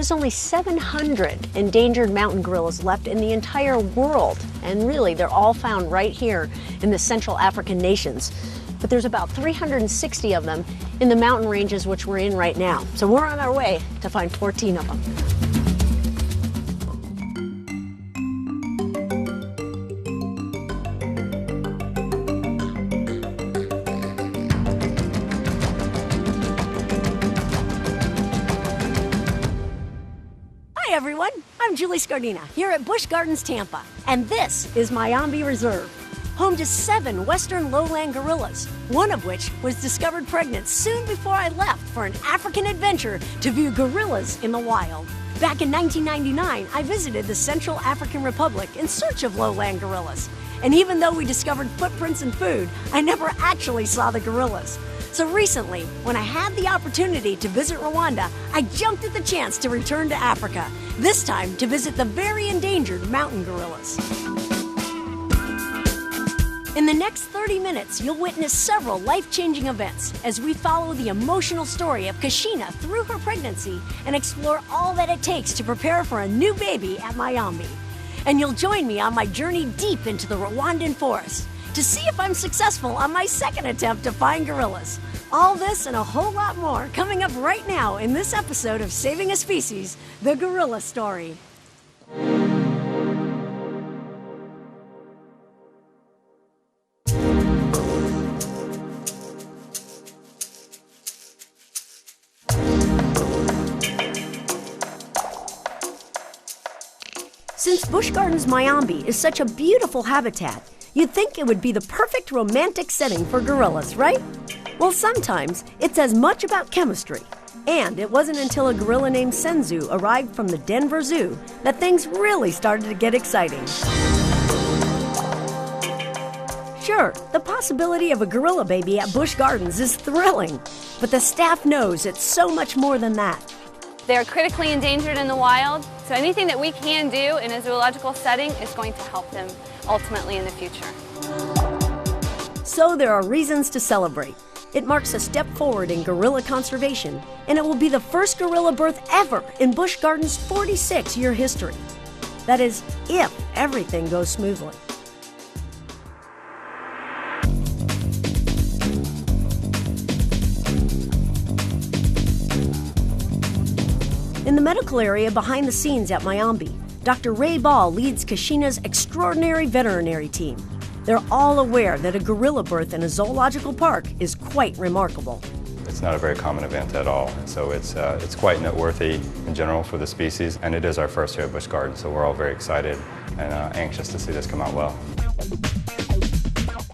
there's only 700 endangered mountain gorillas left in the entire world. And really, they're all found right here in the Central African nations. But there's about 360 of them in the mountain ranges which we're in right now. So we're on our way to find 14 of them. Hi everyone, I'm Julie Scardina here at Busch Gardens, Tampa, and this is Mayombe Reserve, home to 7 western lowland gorillas, one of which was discovered pregnant soon before I left for an African adventure to view gorillas in the wild. Back in 1999, I visited the Central African Republic in search of lowland gorillas, and even though we discovered footprints and food, I never actually saw the gorillas. So recently, when I had the opportunity to visit Rwanda, I jumped at the chance to return to Africa, this time to visit the very endangered mountain gorillas. In the next 30 minutes, you'll witness several life-changing events as we follow the emotional story of Kashina through her pregnancy and explore all that it takes to prepare for a new baby at Mayombe. And you'll join me on my journey deep into the Rwandan forest to see if I'm successful on my second attempt to find gorillas. All this and a whole lot more coming up right now in this episode of Saving a Species, The Gorilla Story. Since Busch Gardens Mayombe is such a beautiful habitat, you'd think it would be the perfect romantic setting for gorillas, right? Well, sometimes it's as much about chemistry. And it wasn't until a gorilla named Senzu arrived from the Denver Zoo that things really started to get exciting. Sure, the possibility of a gorilla baby at Busch Gardens is thrilling, but the staff knows it's so much more than that. They're critically endangered in the wild, so anything that we can do in a zoological setting is going to help them ultimately in the future. So there are reasons to celebrate. It marks a step forward in gorilla conservation, and it will be the first gorilla birth ever in Busch Gardens' 46-year history. That is, if everything goes smoothly. In the medical area behind the scenes at Mayombe, Dr. Ray Ball leads Kashina's extraordinary veterinary team. They're all aware that a gorilla birth in a zoological park is quite remarkable. It's not a very common event at all, so it's quite noteworthy in general for the species, and it is our first here at Busch Gardens, so we're all very excited and anxious to see this come out well.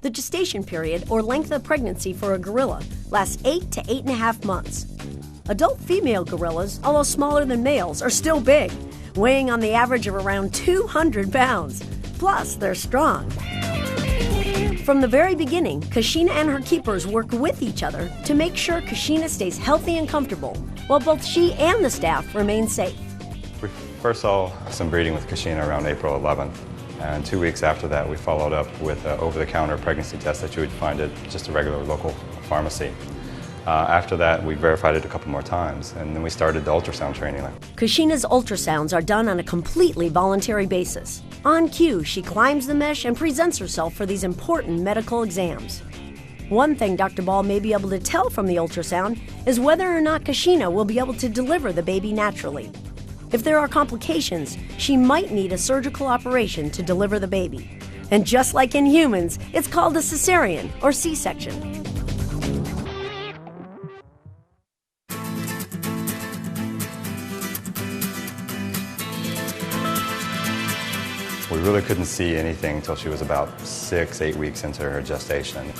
The gestation period, or length of pregnancy for a gorilla, lasts 8 to 8.5 months. Adult female gorillas, although smaller than males, are still big, weighing on the average of around 200 pounds. Plus, they're strong. From the very beginning, Kashina and her keepers work with each other to make sure Kashina stays healthy and comfortable, while both she and the staff remain safe. We first saw some breeding with Kashina around April 11th, and 2 weeks after that we followed up with an over-the-counter pregnancy test that you would find at just a regular local pharmacy. After that, we verified it a couple more times, and then we started the ultrasound training. Kashina's ultrasounds are done on a completely voluntary basis. On cue, she climbs the mesh and presents herself for these important medical exams. One thing Dr. Ball may be able to tell from the ultrasound is whether or not Kashina will be able to deliver the baby naturally. If there are complications, she might need a surgical operation to deliver the baby. And just like in humans, it's called a cesarean or C-section. We really couldn't see anything until she was about 6-8 weeks into her gestation.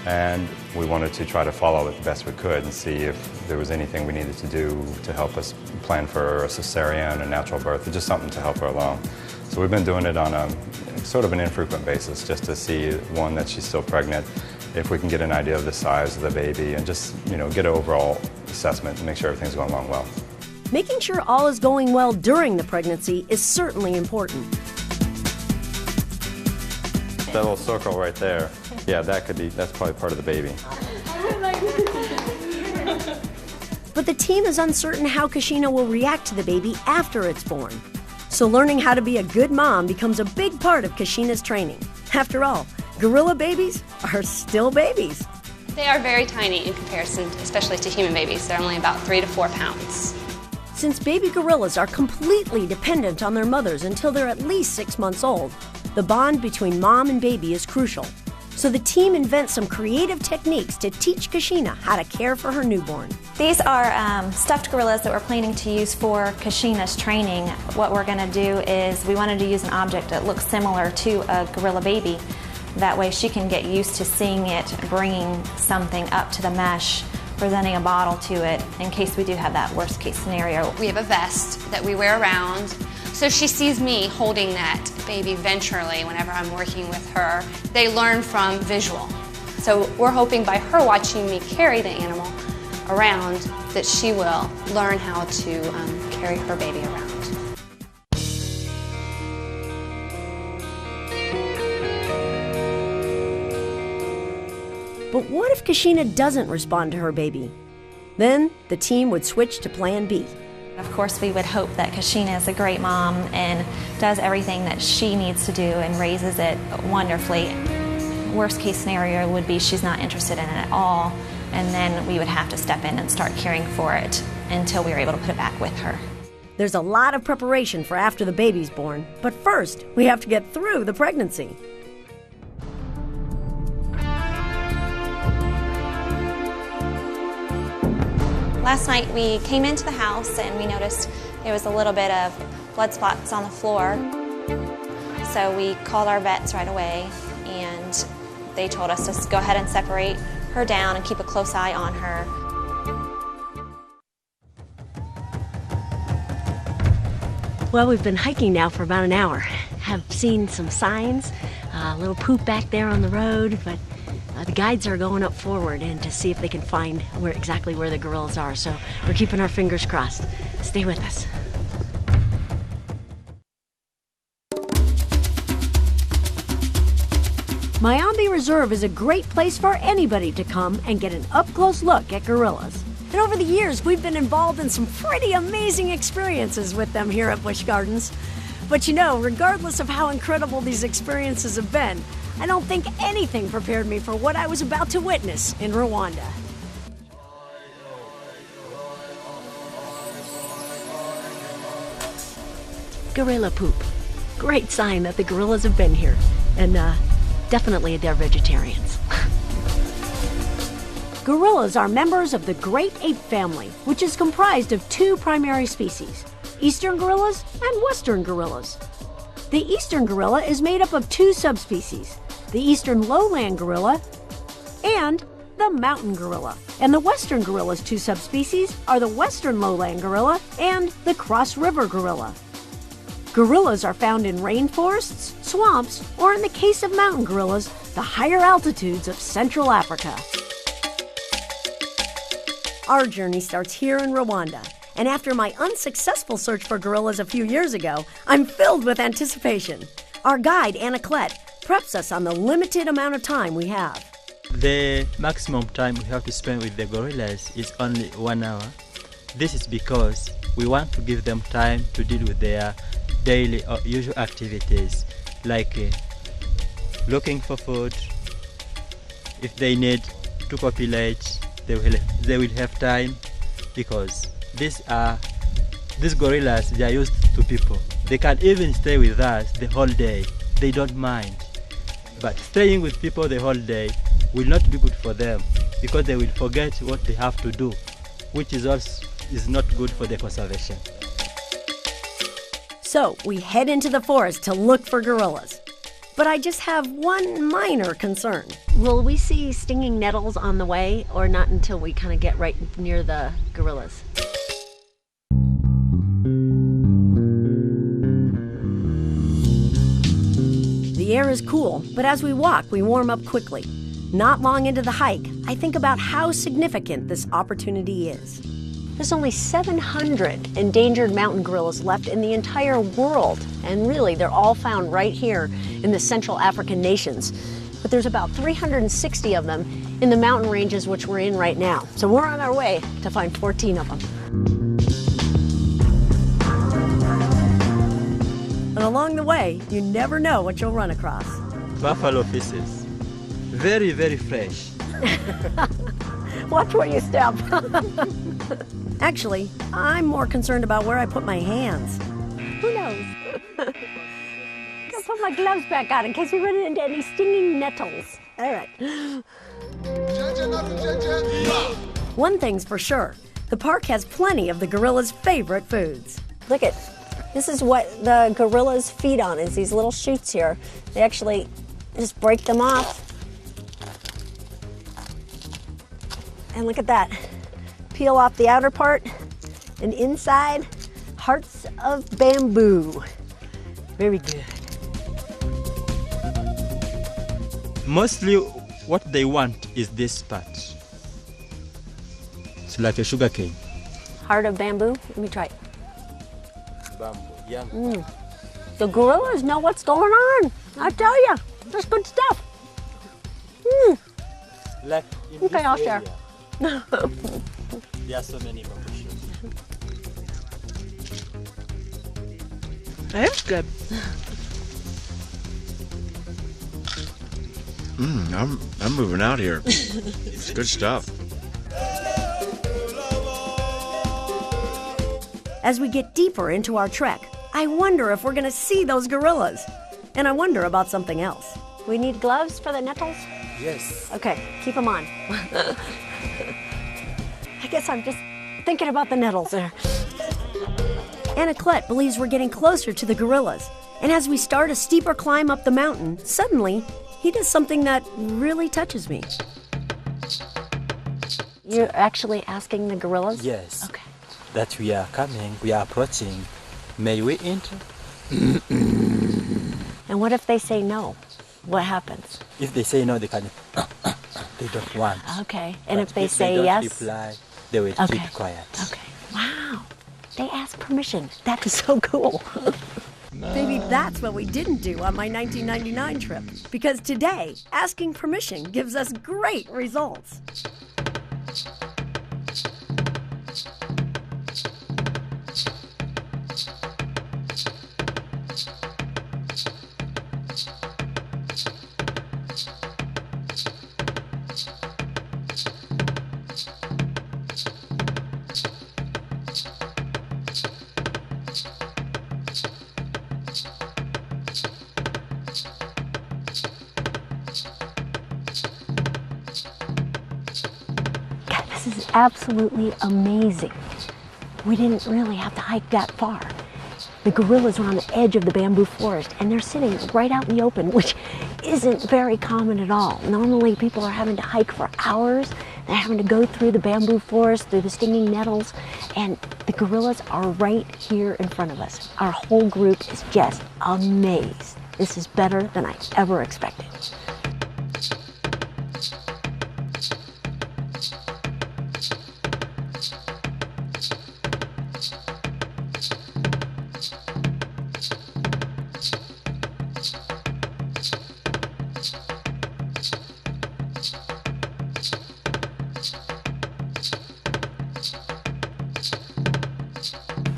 And we wanted to try to follow it the best we could and see if there was anything we needed to do to help us plan for a cesarean, a natural birth, or just something to help her along. So we've been doing it on a sort of an infrequent basis just to see, one, that she's still pregnant, if we can get an idea of the size of the baby, and just, get an overall assessment and make sure everything's going along well. Making sure all is going well during the pregnancy is certainly important. That little circle right there, yeah, that's probably part of the baby. But the team is uncertain how Kashina will react to the baby after it's born. So learning how to be a good mom becomes a big part of Kashina's training. After all, gorilla babies are still babies. They are very tiny in comparison, especially to human babies. They're only about 3 to 4 pounds. Since baby gorillas are completely dependent on their mothers until they're at least 6 months old, the bond between mom and baby is crucial. So the team invents some creative techniques to teach Kashina how to care for her newborn. These are stuffed gorillas that we're planning to use for Kashina's training. What we're going to do is we wanted to use an object that looks similar to a gorilla baby. That way she can get used to seeing it, bringing something up to the mesh, presenting a bottle to it in case we do have that worst case scenario. We have a vest that we wear around, so she sees me holding that baby venturally whenever I'm working with her. They learn from visual. So we're hoping by her watching me carry the animal around that she will learn how to carry her baby around. But what if Kashina doesn't respond to her baby? Then the team would switch to plan B. Of course, we would hope that Kashina is a great mom and does everything that she needs to do and raises it wonderfully. Worst case scenario would be she's not interested in it at all, and then we would have to step in and start caring for it until we were able to put it back with her. There's a lot of preparation for after the baby's born, but first we have to get through the pregnancy. Last night we came into the house and we noticed there was a little bit of blood spots on the floor. So we called our vets right away and they told us to go ahead and separate her down and keep a close eye on her. Well, we've been hiking now for about an hour. Have seen some signs, a little poop back there on the road, but the guides are going up forward and to see if they can find exactly where the gorillas are. So we're keeping our fingers crossed. Stay with us. Mayambi Reserve is a great place for anybody to come and get an up-close look at gorillas. And over the years, we've been involved in some pretty amazing experiences with them here at Busch Gardens. But you know, regardless of how incredible these experiences have been, I don't think anything prepared me for what I was about to witness in Rwanda. Gorilla poop. Great sign that the gorillas have been here. And definitely they're vegetarians. Gorillas are members of the great ape family, which is comprised of 2 primary species, eastern gorillas and western gorillas. The eastern gorilla is made up of 2 subspecies, the eastern lowland gorilla and the mountain gorilla. And the western gorilla's 2 subspecies are the western lowland gorilla and the cross river gorilla. Gorillas are found in rainforests, swamps, or in the case of mountain gorillas, the higher altitudes of Central Africa. Our journey starts here in Rwanda, and after my unsuccessful search for gorillas a few years ago, I'm filled with anticipation. Our guide, Anna Klett, preps us on the limited amount of time we have. The maximum time we have to spend with the gorillas is only 1 hour. This is because we want to give them time to deal with their daily or usual activities, like looking for food. If they need to copulate, they will have time, because these gorillas, they are used to people. They can even stay with us the whole day. They don't mind. But staying with people the whole day will not be good for them, because they will forget what they have to do, which is not good for the conservation. So we head into the forest to look for gorillas. But I just have one minor concern. Will we see stinging nettles on the way, or not until we kind of get right near the gorillas? The air is cool, but as we walk, we warm up quickly. Not long into the hike, I think about how significant this opportunity is. There's only 700 endangered mountain gorillas left in the entire world, and really they're all found right here in the Central African nations. but there's about 360 of them in the mountain ranges which we're in right now. So we're on our way to find 14 of them. And along the way, you never know what you'll run across. Buffalo feces. Very, very fresh. Watch where you step. Actually, I'm more concerned about where I put my hands. Who knows? Gotta put my gloves back on in case we run into any stinging nettles. All right. One thing's for sure. The park has plenty of the gorillas' favorite foods. Look at, this is what the gorillas feed on, is these little shoots here. They actually just break them off. And look at that. Peel off the outer part, and inside, hearts of bamboo. Very good. Mostly what they want is this part. It's like a sugar cane. Heart of bamboo? Let me try it. Bamboo, yeah. The gorillas know what's going on. I tell you, that's good stuff. Like in Okay, this I'll share. area, there are so many bamboo shoots. That's good. I'm moving out here. It's good stuff. As we get deeper into our trek, I wonder if we're going to see those gorillas. And I wonder about something else. We need gloves for the nettles? Yes. Okay, keep them on. I guess I'm just thinking about the nettles there. Anaclet believes we're getting closer to the gorillas. And as we start a steeper climb up the mountain, suddenly he does something that really touches me. You're actually asking the gorillas? Yes. Okay. That we are coming, we are approaching. May we enter? And what if they say no? What happens? If they say no, they can. They don't want. Okay. And But if they say don't yes? reply, they will Okay. keep quiet. Okay. Wow. They asked permission. That is so cool. Maybe that's what we didn't do on my 1999 trip. Because today, asking permission gives us great results. This is absolutely amazing. We didn't really have to hike that far. The gorillas are on the edge of the bamboo forest and they're sitting right out in the open, which isn't very common at all. Normally people are having to hike for hours. They're having to go through the bamboo forest, through the stinging nettles, and the gorillas are right here in front of us. Our whole group is just amazed. This is better than I ever expected.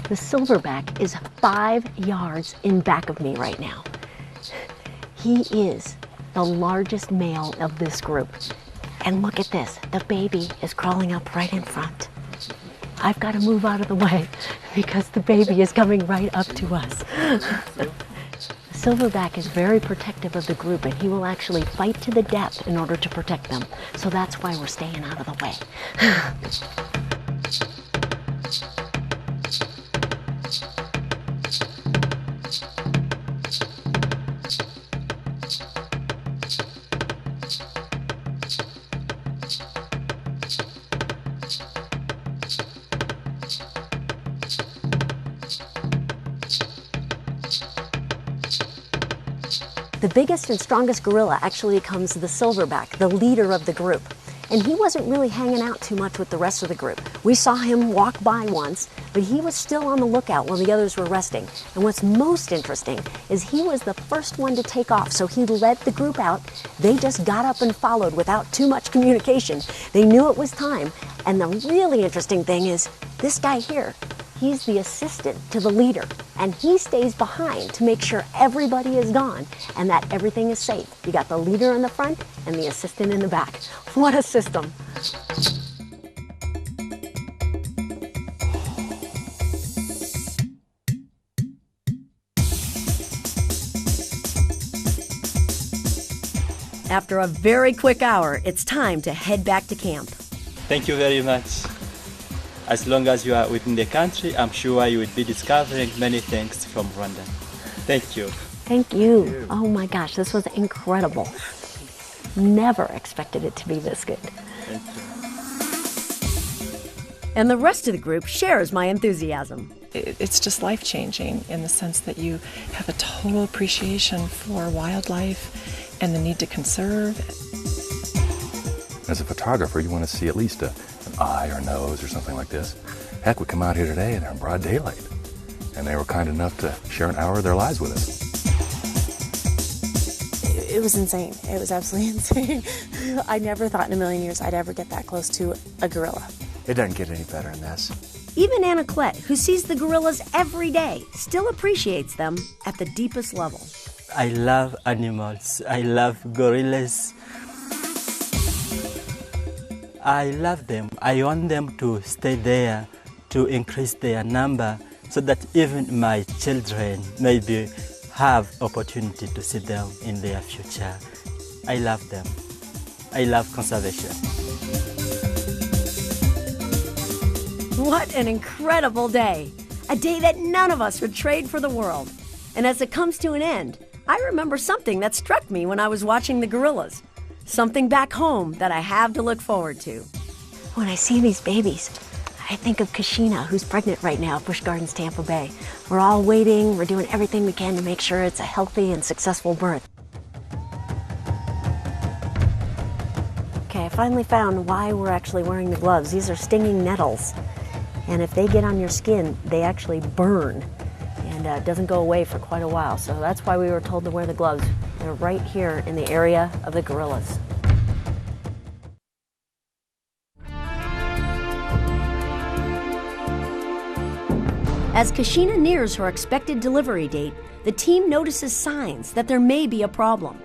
The silverback is 5 yards in back of me right now. He is the largest male of this group. And look at this, the baby is crawling up right in front. I've got to move out of the way because the baby is coming right up to us. The silverback is very protective of the group and he will actually fight to the death in order to protect them. So that's why we're staying out of the way. The biggest and strongest gorilla actually becomes the silverback, the leader of the group. and he wasn't really hanging out too much with the rest of the group. We saw him walk by once, but he was still on the lookout while the others were resting. And what's most interesting is he was the first one to take off, so he led the group out. They just got up and followed without too much communication. They knew it was time, and the really interesting thing is this guy here. He's the assistant to the leader, and he stays behind to make sure everybody is gone and that everything is safe. You got the leader in the front and the assistant in the back. What a system. After a very quick hour, it's time to head back to camp. Thank you very much. As long as you are within the country, I'm sure you will be discovering many things from Rwanda. Thank you. Thank you. Oh my gosh, this was incredible. Never expected it to be this good. Thank you. And the rest of the group shares my enthusiasm. It's just life-changing in the sense that you have a total appreciation for wildlife and the need to conserve. As a photographer, you want to see at least an eye or nose or something like this. Heck, we come out here today and they're in broad daylight. And they were kind enough to share an hour of their lives with us. It was insane. It was absolutely insane. I never thought in a million years I'd ever get that close to a gorilla. It doesn't get any better than this. Even Anna Klett, who sees the gorillas every day, still appreciates them at the deepest level. I love animals. I love gorillas. I love them. I want them to stay there, to increase their number, so that even my children maybe have opportunity to see them in their future. I love them. I love conservation. What an incredible day. A day that none of us would trade for the world. And as it comes to an end, I remember something that struck me when I was watching the gorillas. Something back home that I have to look forward to. When I see these babies, I think of Kashina, who's pregnant right now at Busch Gardens, Tampa Bay. We're all waiting. We're doing everything we can to make sure it's a healthy and successful birth. Okay, I finally found why we're actually wearing the gloves. These are stinging nettles. And if they get on your skin, they actually burn. And it doesn't go away for quite a while. So that's why we were told to wear the gloves. They're right here in the area of the gorillas. As Kashina nears her expected delivery date, the team notices signs that there may be a problem.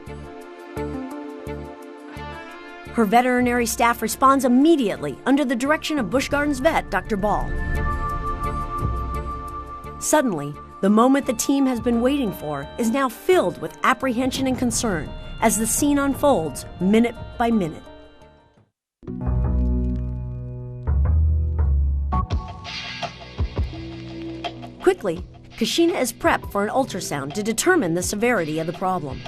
Her veterinary staff responds immediately under the direction of Busch Gardens vet, Dr. Ball. Suddenly, the moment the team has been waiting for is now filled with apprehension and concern as the scene unfolds minute by minute. Quickly, Kashina is prepped for an ultrasound to determine the severity of the problem.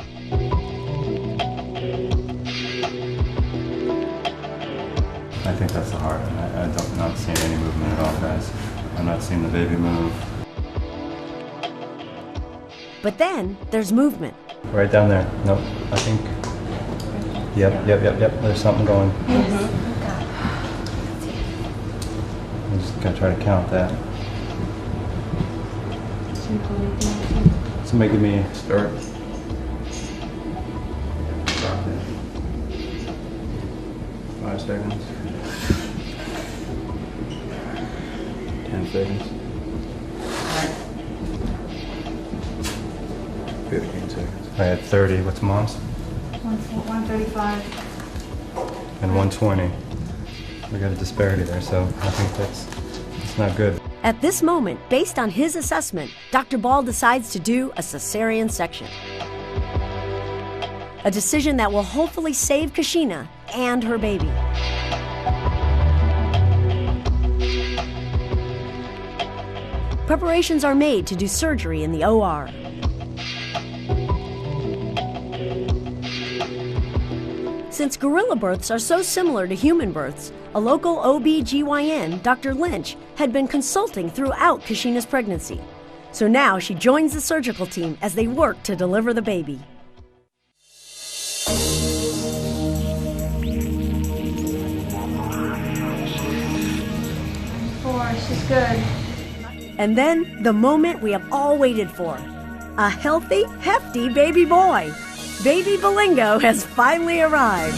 I think that's the heart. I'm not seeing any movement at all, guys. I'm not seeing the baby move. But then there's movement. Right down there. Nope, I think. Yep. There's something going. I'm just gonna try to count that. Somebody give me a start. 5 seconds. 10 seconds. 15 seconds. I had 30. What's mom's? 135. And 120. We got a disparity there, so I think that's not good. At this moment, based on his assessment, Dr. Ball decides to do a cesarean section. A decision that will hopefully save Kashina and her baby. Preparations are made to do surgery in the OR. Since gorilla births are so similar to human births, a local OB/GYN, Dr. Lynch, had been consulting throughout Kashina's pregnancy. So now she joins the surgical team as they work to deliver the baby. Good. And then the moment we have all waited for. A healthy, hefty baby boy. Baby Belingo has finally arrived.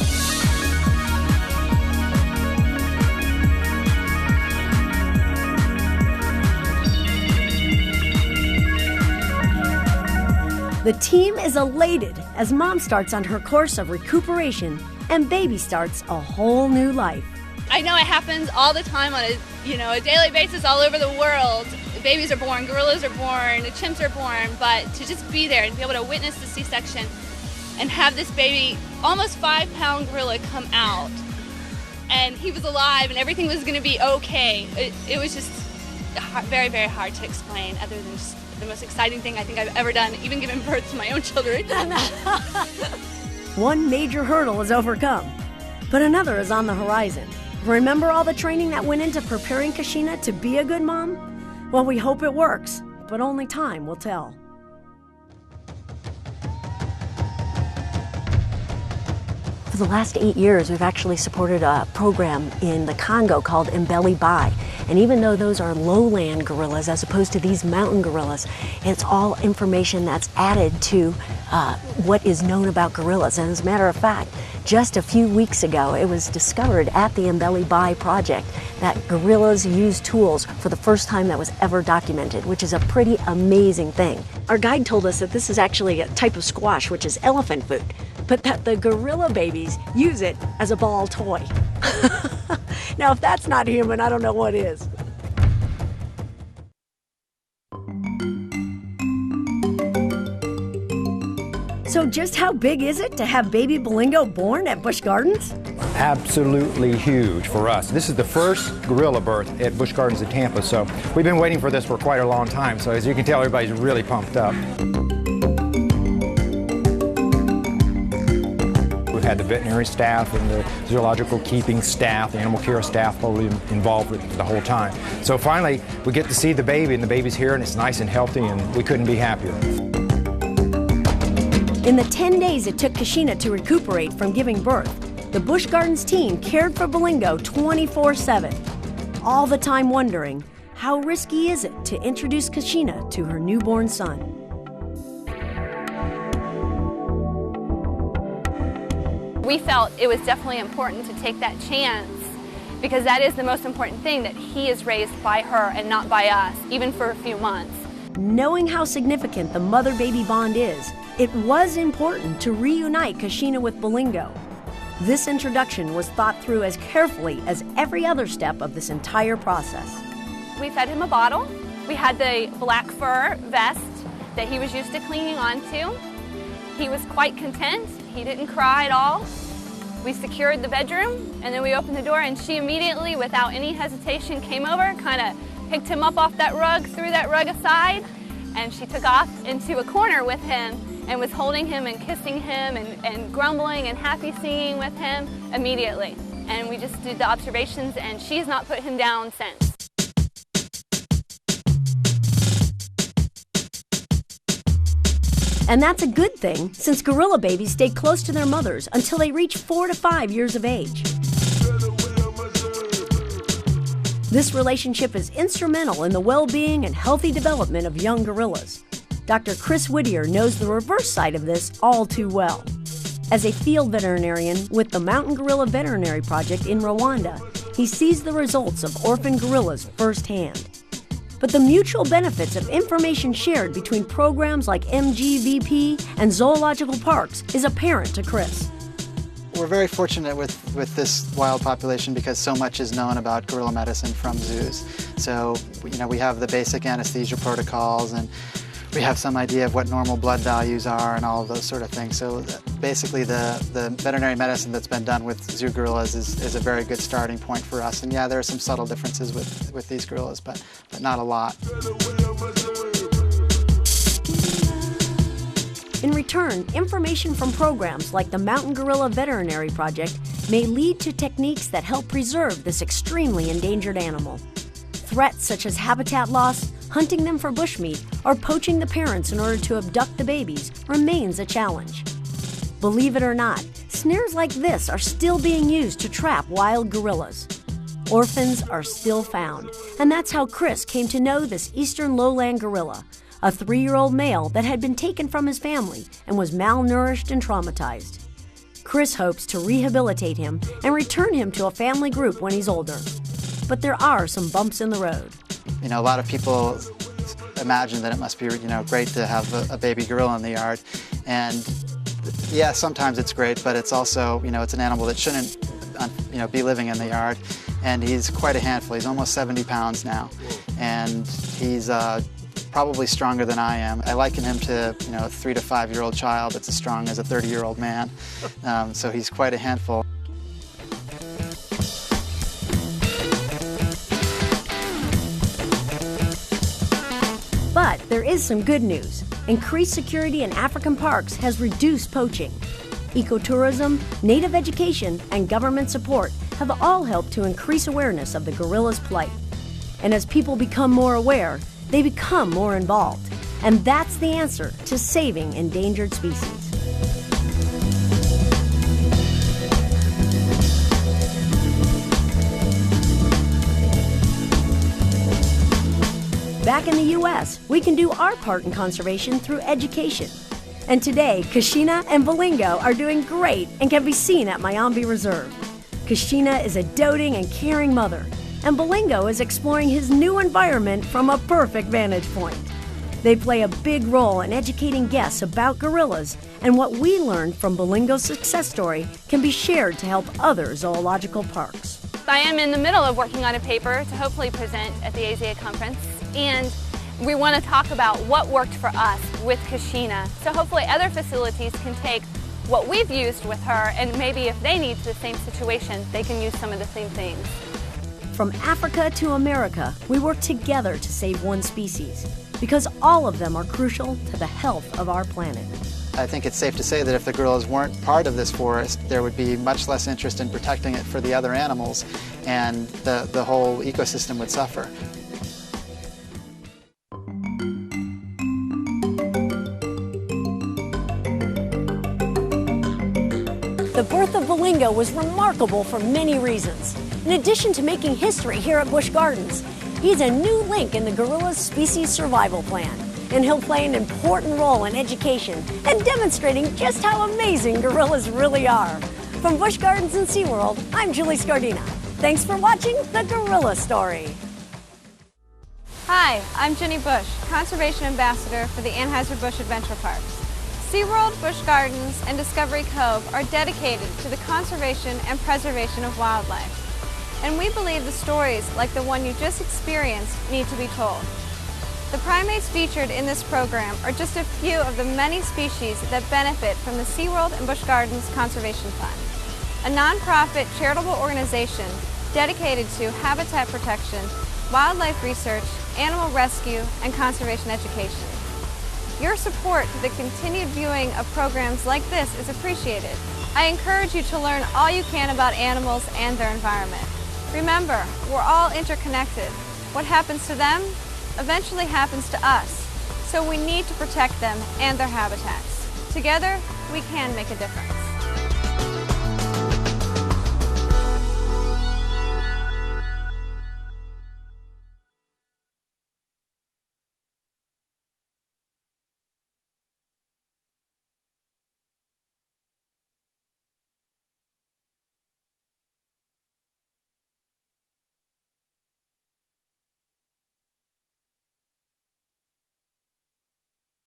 The team is elated as mom starts on her course of recuperation and baby starts a whole new life. I know it happens all the time on a daily basis all over the world. Babies are born, gorillas are born, the chimps are born, but to just be there and be able to witness the C-section and have this baby, almost 5-pound gorilla, come out, and he was alive and everything was going to be okay. It was just very, very hard to explain, other than just the most exciting thing I think I've ever done, even giving birth to my own children. One major hurdle is overcome, but another is on the horizon. Remember all the training that went into preparing Kashina to be a good mom? Well, we hope it works, but only time will tell. For the last 8 years, we've actually supported a program in the Congo called Mbeli Bai. And even though those are lowland gorillas as opposed to these mountain gorillas, it's all information that's added to what is known about gorillas. And as a matter of fact, just a few weeks ago, it was discovered at the Mbeli Bai project that gorillas use tools for the first time that was ever documented, which is a pretty amazing thing. Our guide told us that this is actually a type of squash, which is elephant food, but that the gorilla babies use it as a ball toy. Now, if that's not human, I don't know what is. So just how big is it to have baby Belingo born at Busch Gardens? Absolutely huge for us. This is the first gorilla birth at Busch Gardens in Tampa, so we've been waiting for this for quite a long time. So as you can tell, everybody's really pumped up. We've had the veterinary staff and the zoological keeping staff, the animal care staff probably involved with it the whole time. So finally, we get to see the baby, and the baby's here, and it's nice and healthy, and we couldn't be happier. In the 10 days it took Kashina to recuperate from giving birth, the Busch Gardens team cared for Belingo 24/7, all the time wondering, how risky is it to introduce Kashina to her newborn son? We felt it was definitely important to take that chance, because that is the most important thing, that he is raised by her and not by us, even for a few months. Knowing how significant the mother-baby bond is, it was important to reunite Kashina with Belingo. This introduction was thought through as carefully as every other step of this entire process. We fed him a bottle. We had the black fur vest that he was used to clinging onto. He was quite content. He didn't cry at all. We secured the bedroom, and then we opened the door, and she immediately, without any hesitation, came over, kind of picked him up off that rug, threw that rug aside, and she took off into a corner with him and was holding him and kissing him and grumbling and happy singing with him immediately. And we just did the observations, and she's not put him down since. And that's a good thing, since gorilla babies stay close to their mothers until they reach 4 to 5 years of age. This relationship is instrumental in the well-being and healthy development of young gorillas. Dr. Chris Whittier knows the reverse side of this all too well. As a field veterinarian with the Mountain Gorilla Veterinary Project in Rwanda, he sees the results of orphan gorillas firsthand. But the mutual benefits of information shared between programs like MGVP and zoological parks is apparent to Chris. We're very fortunate with this wild population because so much is known about gorilla medicine from zoos. So, we have the basic anesthesia protocols, and we have some idea of what normal blood values are and all of those sort of things. So basically the veterinary medicine that's been done with zoo gorillas is a very good starting point for us. And yeah, there are some subtle differences with these gorillas, but not a lot. In return, information from programs like the Mountain Gorilla Veterinary Project may lead to techniques that help preserve this extremely endangered animal. Threats such as habitat loss, hunting them for bushmeat, or poaching the parents in order to abduct the babies remains a challenge. Believe it or not, snares like this are still being used to trap wild gorillas. orphans are still found. And that's how Chris came to know this eastern lowland gorilla, a 3-year-old male that had been taken from his family and was malnourished and traumatized. Chris hopes to rehabilitate him and return him to a family group when he's older. But there are some bumps in the road. You know, a lot of people imagine that it must be, great to have a baby gorilla in the yard. And yeah, sometimes it's great, but it's also, it's an animal that shouldn't, be living in the yard. And he's quite a handful. He's almost 70 pounds now. And he's probably stronger than I am. I liken him to, a 3 to 5-year-old child that's as strong as a 30-year-old man. So he's quite a handful. But there is some good news. Increased security in African parks has reduced poaching. Ecotourism, native education, and government support have all helped to increase awareness of the gorilla's plight. And as people become more aware, they become more involved. And that's the answer to saving endangered species. Back in the U.S., we can do our part in conservation through education. And today, Kashina and Bolingo are doing great and can be seen at Mayambi Reserve. Kashina is a doting and caring mother, and Bolingo is exploring his new environment from a perfect vantage point. They play a big role in educating guests about gorillas, and what we learned from Bolingo's success story can be shared to help other zoological parks. I am in the middle of working on a paper to hopefully present at the AZA conference, and we want to talk about what worked for us with Kashina. So hopefully other facilities can take what we've used with her, and maybe if they need the same situation, they can use some of the same things. From Africa to America, we work together to save one species, because all of them are crucial to the health of our planet. I think it's safe to say that if the gorillas weren't part of this forest, there would be much less interest in protecting it for the other animals, and the whole ecosystem would suffer. The birth of Bolingo was remarkable for many reasons. In addition to making history here at Busch Gardens, he's a new link in the gorilla's species survival plan, and he'll play an important role in education and demonstrating just how amazing gorillas really are. From Busch Gardens and SeaWorld, I'm Julie Scardina. Thanks for watching The Gorilla Story. Hi, I'm Jenny Bush, Conservation Ambassador for the Anheuser-Busch Adventure Parks. SeaWorld, Busch Gardens, and Discovery Cove are dedicated to the conservation and preservation of wildlife. And we believe the stories like the one you just experienced need to be told. The primates featured in this program are just a few of the many species that benefit from the SeaWorld and Busch Gardens Conservation Fund, a nonprofit charitable organization dedicated to habitat protection, wildlife research, animal rescue, and conservation education. Your support for the continued viewing of programs like this is appreciated. I encourage you to learn all you can about animals and their environment. Remember, we're all interconnected. What happens to them eventually happens to us, so we need to protect them and their habitats. Together, we can make a difference.